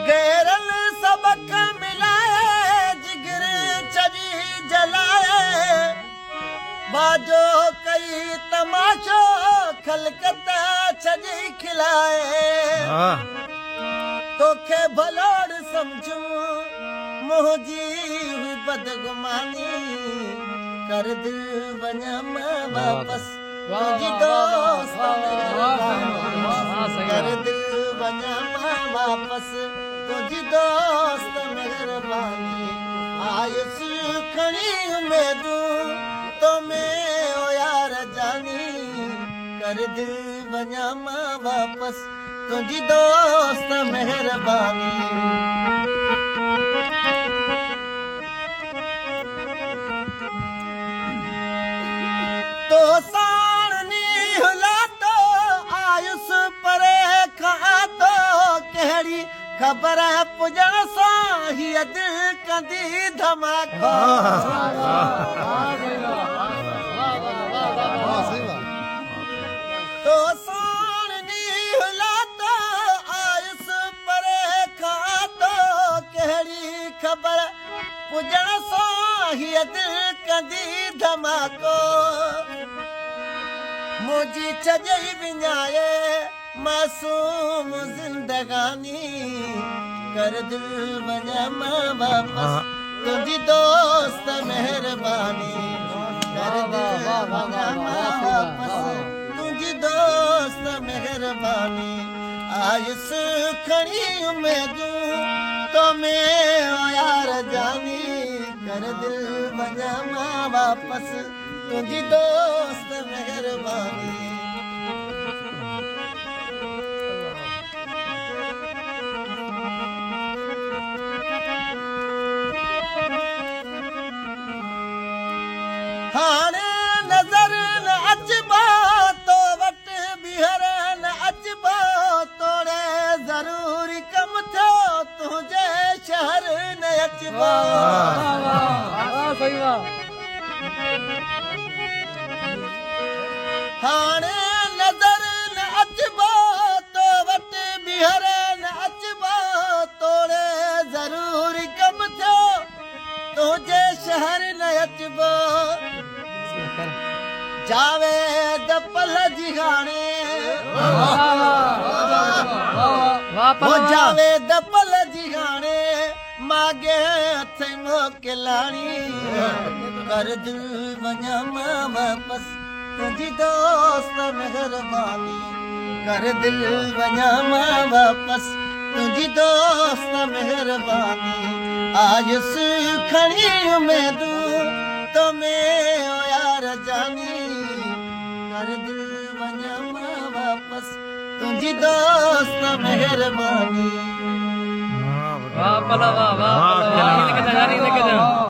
गैरल सबक मिलाए जिगर चरी जलाए बाजो कई तमाशो खलकत छजी खिलाए तोखे भलोड़ समझूं मुंहिंजी बदगुमानी कर दिल वञा मां वापस तुंहिंजी दोस्त कर दिल वञा मां वापस तुंहिंजी दोस्त महिरबानी आयुसि खणी उमेदूं तो में ओ यार जानी कर दिल वञा मां वापस तुंहिंजी दोस्त महिरबानी तो साणनी हुला तो आयुस परे खां तो कहिड़ी ख़बर पुॼण सां हीअ दिलि कंदी धमाको तो साणनी हुला तो आयुस परे खां तो कहिड़ी ख़बर पुॼण सां हीअ दिलि कंदी धमाको मुझी छजई विञाए मासूम जिंदगानी कर दिल वञा मां वापस तुंहिंजी दोस्त महिरबानी कर दिल वञा मां वापस तुंहिंजी दोस्त महिरबानी आयुसि खणी उमेदूं तो में ओ यार जानी कर दिल वञा मां वापस तुंहिंजी दोस्त महिरबानी हाणे नज़र न अचबो तो वटि ॿीहर न अचबो तोड़े ज़रूरी कमु थियो तुंहिंजे शहर न अचबो हाणे नज़र न अचबो तो वटि ॿीहर न अचबो तोड़े ज़रूरी कमु थियो तुंहिंजे शहर न अचबो जावेद पल जी हाणे जावेद पल जी हाणे मागे हथ मोकिलाणी कर दिल वञा मां वापस तुंहिंजी दोस्त महिरबानी कर दिल वञा मां वापस तुंहिंजी दोस्त महिरबानी आयुसि खणी उमेदूं तो में ओ यार जानी कर दिल वञा मां वापस तुंहिंजी दोस्त महिरबानी